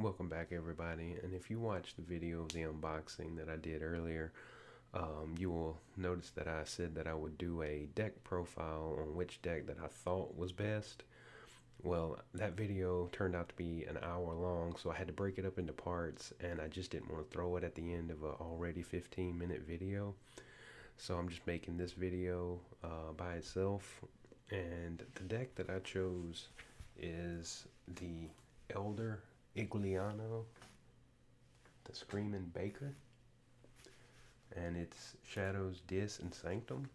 Welcome back, everybody. And if you watched the video of the unboxing that I did earlier, you will notice that I said that I would do a deck profile on which deck that I thought was best. Well, that video turned out to be an hour long, so I had to break it up into parts, and I just didn't want to throw it at the end of a already 15-minute video. So I'm just making this video by itself. And the deck that I chose is the Elder Igliano, the Screaming Baker, and it's Shadows, Dis, and Sanctum.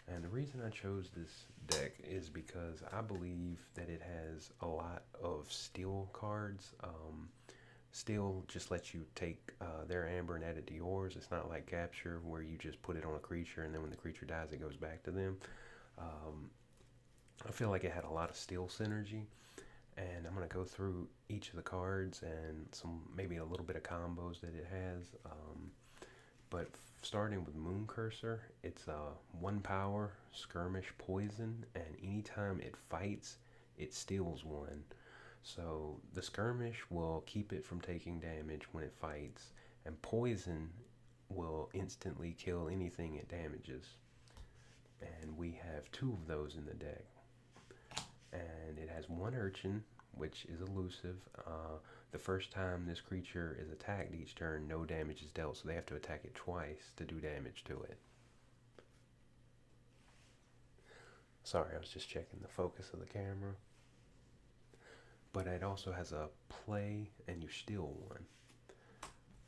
And the reason I chose this deck is because I believe that it has a lot of steal cards. Steal just lets you take their amber and add it to yours. It's not like capture where you just put it on a creature and then when the creature dies it goes back to them. I feel like it had a lot of steal synergy, and I'm going to go through each of the cards and maybe a little bit of combos that it has. But starting with Moon Cursor, it's 1 power, skirmish, poison, and anytime it fights, it steals 1. So the skirmish will keep it from taking damage when it fights, and poison will instantly kill anything it damages. And we have 2 of those in the deck. And it has 1 urchin, which is elusive. The first time this creature is attacked each turn, no damage is dealt, so they have to attack it twice to do damage to it. Sorry, I was just checking the focus of the camera. But it also has a play, and you steal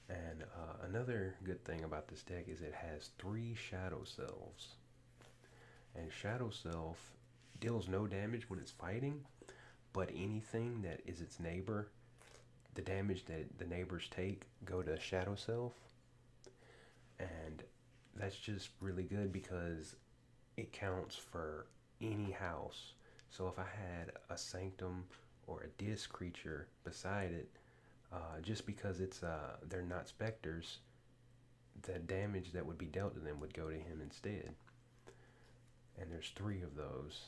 1. And another good thing about this deck is it has 3 Shadow Selves. And Shadow Self deals no damage when it's fighting, but anything that is its neighbor, the damage that the neighbors take go to Shadow Self. And that's just really good because it counts for any house. So if I had a Sanctum or a Disc creature beside it, just because they're not specters, the damage that would be dealt to them would go to him instead. And there's 3 of those,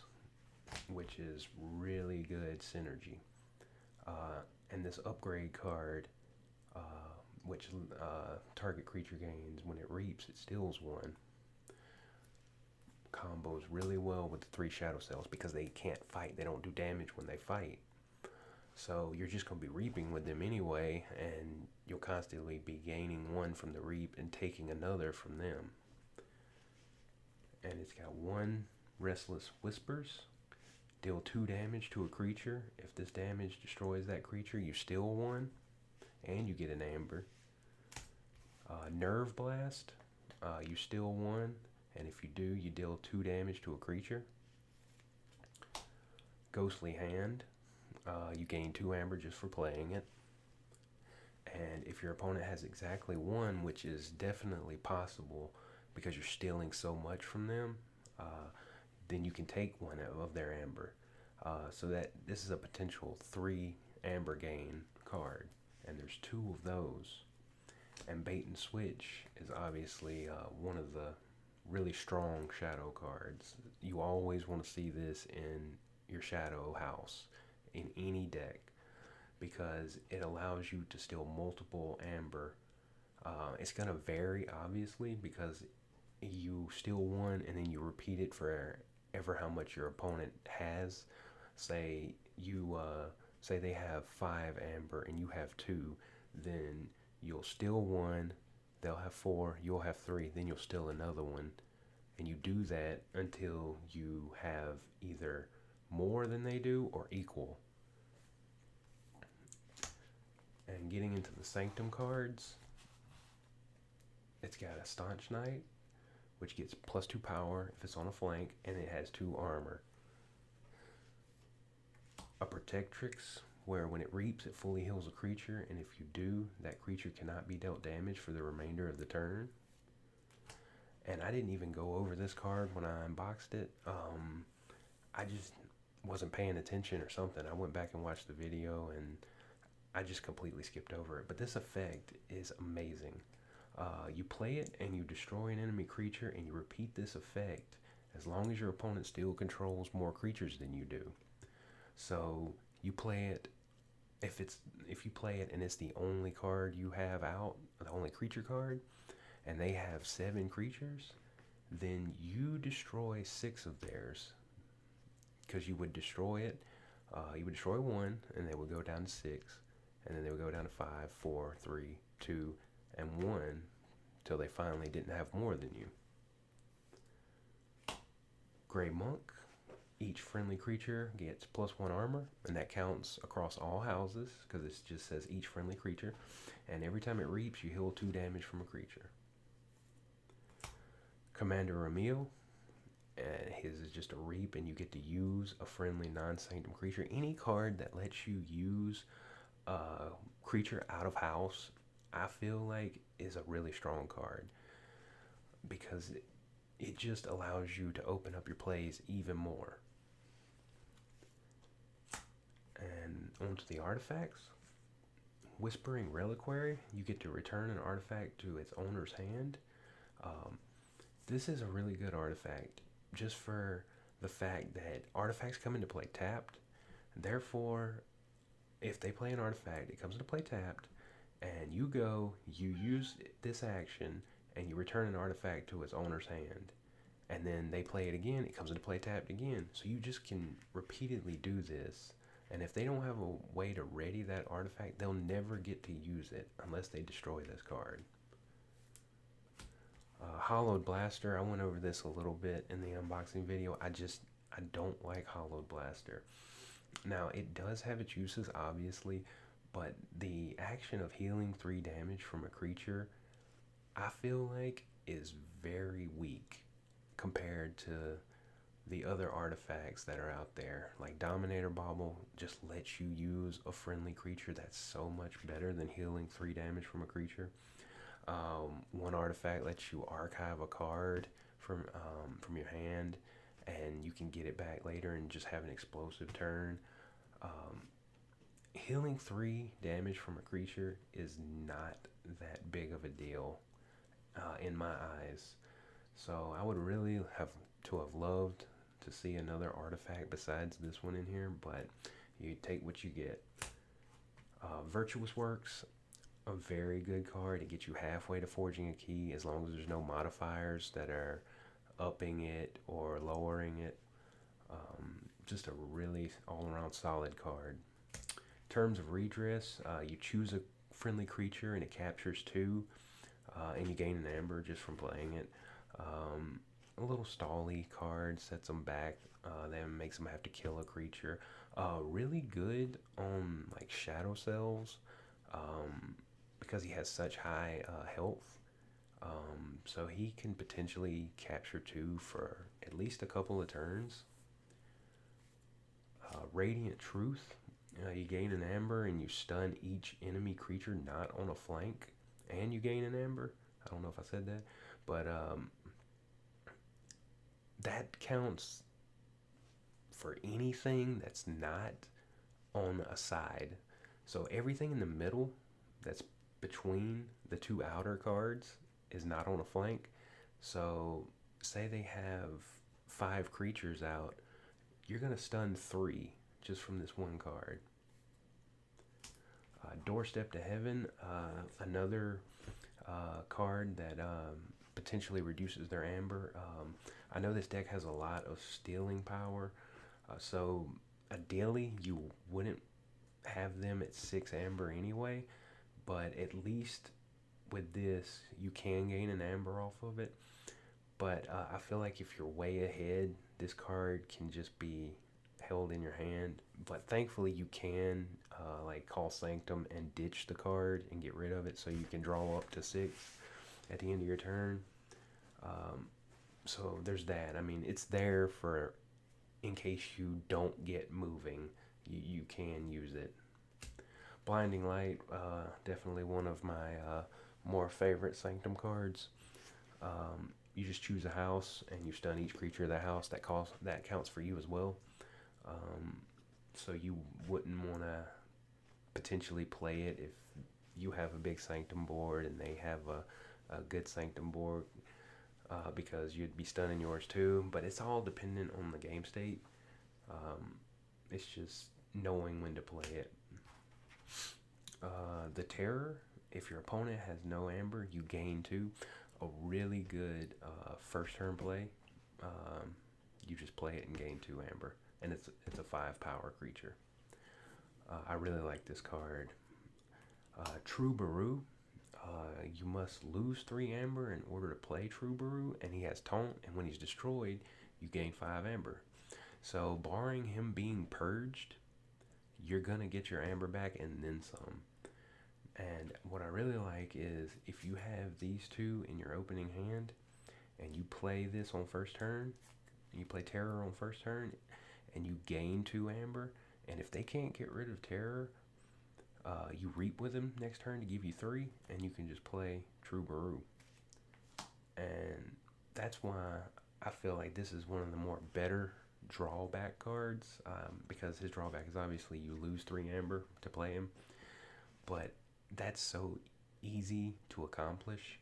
which is really good synergy. And this upgrade card, which target creature gains when it reaps, it steals 1, combos really well with the 3 Shadow Cells because they can't fight. They don't do damage when they fight. So you're just going to be reaping with them anyway, and you'll constantly be gaining 1 from the reap and taking another from them. And it's got 1 Restless Whispers. Deal 2 damage to a creature. If this damage destroys that creature, you steal 1, and you get an amber. Nerve Blast. You steal 1, and if you do, you deal 2 damage to a creature. Ghostly Hand. You gain 2 amber just for playing it. And if your opponent has exactly 1, which is definitely possible because you're stealing so much from them, then you can take 1 of their amber. So that this is a potential 3 amber gain card, and there's 2 of those. And Bait and Switch is obviously one of the really strong shadow cards. You always want to see this in your shadow house in any deck because it allows you to steal multiple amber. It's going to vary obviously because you steal 1 and then you repeat it for ever how much your opponent has. Say they have 5 amber and you have 2, then you'll steal 1, they'll have 4, you'll have 3, then you'll steal another one, and you do that until you have either more than they do or equal. And getting into the Sanctum cards, it's got a Staunch Knight, which gets +2 power if it's on a flank, and it has 2 armor. A Protectrix, where when it reaps, it fully heals a creature, and if you do, that creature cannot be dealt damage for the remainder of the turn. And I didn't even go over this card when I unboxed it. I just wasn't paying attention or something. I went back and watched the video, and I just completely skipped over it. But this effect is amazing. You play it, and you destroy an enemy creature, and you repeat this effect as long as your opponent still controls more creatures than you do. So you play it if you play it and it's the only card you have out, the only creature card, and they have 7 creatures, then you destroy 6 of theirs because you would destroy it. You would destroy 1, and they would go down to 6, and then they would go down to 5, 4, 3, 2, and 1 till they finally didn't have more than you. Gray Monk. Each friendly creature gets +1 armor, and that counts across all houses because it just says each friendly creature. And every time it reaps, you heal 2 damage from a creature. Commander Ramil. His is just a reap, and you get to use a friendly non-sanctum creature. Any card that lets you use a creature out of house, I feel like is a really strong card because it just allows you to open up your plays even more. And onto the artifacts. Whispering Reliquary, you get to return an artifact to its owner's hand. This is a really good artifact just for the fact that artifacts come into play tapped. Therefore, if they play an artifact, it comes into play tapped, and you use this action, and you return an artifact to its owner's hand. And then they play it again, it comes into play tapped again. So you just can repeatedly do this. And if they don't have a way to ready that artifact, they'll never get to use it unless they destroy this card. Hollowed Blaster, I went over this a little bit in the unboxing video. I don't like Hollowed Blaster. Now, it does have its uses, obviously, but the action of healing 3 damage from a creature, I feel like, is very weak compared to the other artifacts that are out there. Like Dominator Bauble just lets you use a friendly creature. That's so much better than healing 3 damage from a creature. One artifact lets you archive a card from your hand, and you can get it back later and just have an explosive turn. Healing 3 damage from a creature is not that big of a deal in my eyes. So I would really have loved to see another artifact besides this one in here, but you take what you get. Virtuous Works, a very good card. It gets you halfway to forging a key as long as there's no modifiers that are upping it or lowering it. Just a really all-around solid card. Terms of Redress, you choose a friendly creature and it captures 2, and you gain an amber just from playing it. A little stally card, sets them back, then makes them have to kill a creature. Really good on like Shadow Cells, because he has such high health. So he can potentially capture 2 for at least a couple of turns. Radiant Truth, you gain an amber and you stun each enemy creature not on a flank, and you gain an amber. I don't know if I said that, but that counts for anything that's not on a side. So everything in the middle that's between the 2 outer cards is not on a flank. So say they have 5 creatures out, you're going to stun 3 just from this one card. Doorstep to Heaven, another card that potentially reduces their amber. I know this deck has a lot of stealing power, so ideally you wouldn't have them at 6 amber anyway, but at least with this you can gain an amber off of it. But I feel like if you're way ahead, this card can just be held in your hand. But thankfully you can like call Sanctum and ditch the card and get rid of it, so you can draw up to 6 at the end of your turn. So there's that. I mean, it's there for in case you don't get moving, you can use it. Blinding Light, definitely one of my more favorite Sanctum cards. You just choose a house and you stun each creature of that house. That counts for you as well. So you wouldn't want to potentially play it if you have a big Sanctum board and they have a good Sanctum board, because you'd be stunning yours too. But it's all dependent on the game state. It's just knowing when to play it. The terror, if your opponent has no amber, you gain 2. A really good first turn play. Um, you just play it and gain 2 amber, and it's a 5 power creature. I really like this card. True Baru. You must lose 3 amber in order to play True Baru, and he has taunt, and when he's destroyed, you gain 5 amber. So, barring him being purged, you're gonna get your amber back and then some. And what I really like is if you have these 2 in your opening hand, and you play this on first turn, you play Terror on first turn, and you gain 2 amber, and if they can't get rid of Terror, you reap with him next turn to give you 3, and you can just play True Baru. And that's why I feel like this is one of the more better drawback cards, because his drawback is obviously you lose 3 amber to play him, but that's so easy to accomplish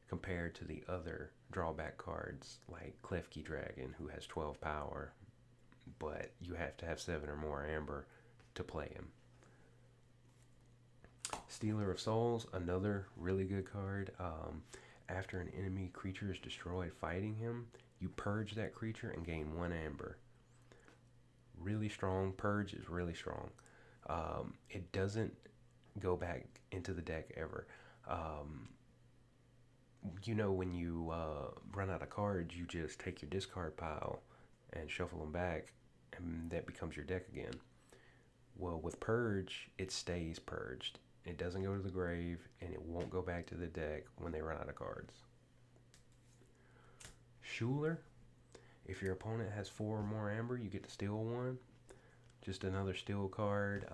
compared to the other drawback cards like Klefki Dragon, who has 12 power, but you have to have 7 or more amber to play him. Stealer of Souls, another really good card. After an enemy creature is destroyed fighting him, you purge that creature and gain 1 amber. Really strong. Purge is really strong. It doesn't go back into the deck ever. When you run out of cards, you just take your discard pile and shuffle them back, and that becomes your deck again. Well, with Purge, it stays purged. It doesn't go to the grave, and it won't go back to the deck when they run out of cards. Schuler, if your opponent has 4 or more amber, you get to steal 1. Just another steal card.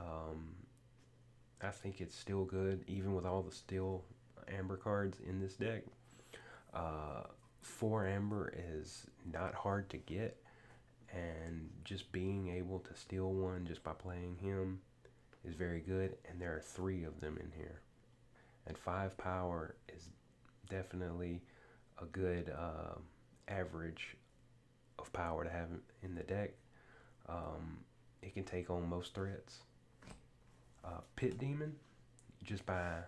I think it's still good, even with all the steal amber cards in this deck. 4 amber is not hard to get, and just being able to steal 1 just by playing him is very good, and there are 3 of them in here. And 5 power is definitely a good average of power to have in the deck. It can take on most threats. Pit Demon, just by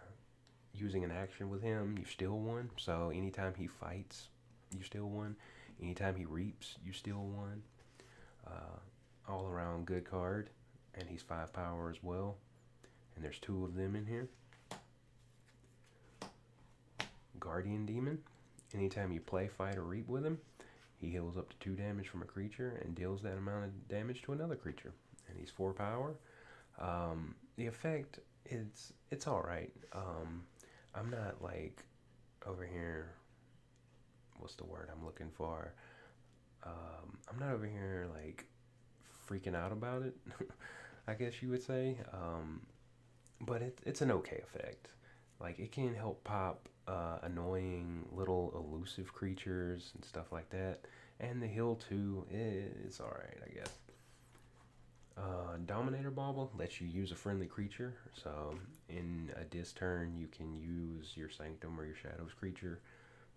using an action with him, you steal 1. So anytime he fights, you steal 1. Anytime he reaps, you steal 1. All around good card, and he's 5 power as well. And there's 2 of them in here. Guardian Demon, anytime you play, fight, or reap with him, he heals up to 2 damage from a creature and deals that amount of damage to another creature. And he's 4 power. The effect, it's alright. I'm not like over here, what's the word I'm looking for? I'm not over here like freaking out about it, I guess you would say. But it's an okay effect. Like, it can help pop annoying little elusive creatures and stuff like that. And the heal too, it's alright, I guess. Dominator Bauble lets you use a friendly creature. So in a dis turn, you can use your Sanctum or your Shadows creature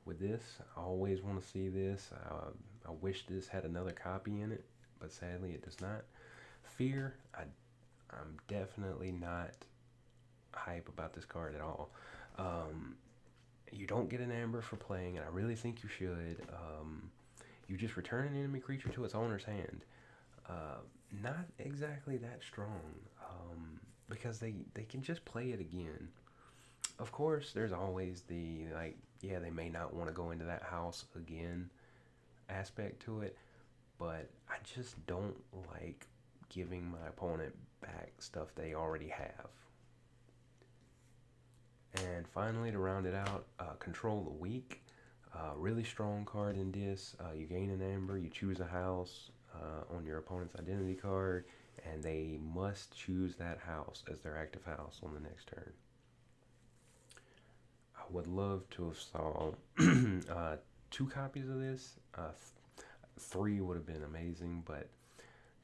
with this. I always want to see this. I wish this had another copy in it, but sadly it does not. Fear, I'm definitely not hype about this card at all. You don't get an amber for playing, and I really think you should. You just return an enemy creature to its owner's hand. Not exactly that strong, because they can just play it again. Of course, there's always the, like, yeah, they may not want to go into that house again aspect to it, but I just don't like giving my opponent back stuff they already have. And finally, to round it out, Control the Weak. Really strong card in this. You gain an amber, you choose a house on your opponent's identity card, and they must choose that house as their active house on the next turn. I would love to have saw 2 copies of this. 3 would have been amazing, but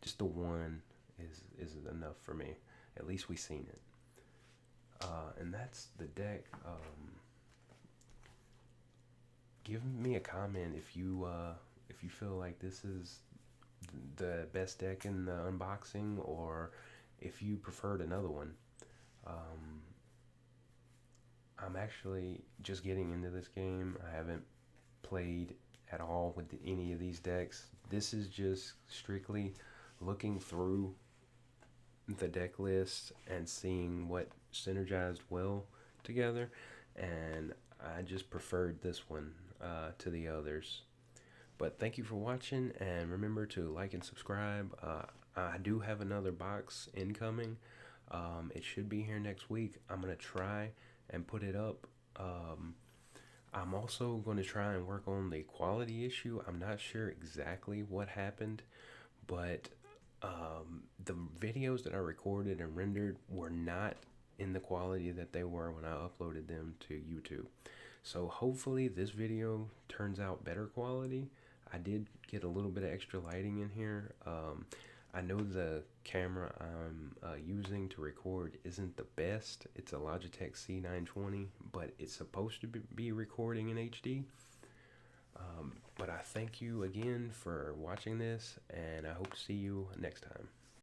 just the 1 is enough for me. At least we've seen it. And that's the deck. Give me a comment if you feel like this is the best deck in the unboxing, or if you preferred another one. I'm actually just getting into this game. I haven't played at all with any of these decks. This is just strictly looking through the deck list and seeing what synergized well together, and I just preferred this one to the others. But thank you for watching, and remember to like and subscribe. I do have another box incoming. It should be here next week. I'm gonna try and put it up. I'm also going to try and work on the quality issue. I'm not sure exactly what happened, but the videos that I recorded and rendered were not in the quality that they were when I uploaded them to YouTube. So hopefully this video turns out better quality. I did get a little bit of extra lighting in here. I know the camera I'm using to record isn't the best. It's a Logitech C920, but it's supposed to be recording in HD. But I thank you again for watching this, and I hope to see you next time.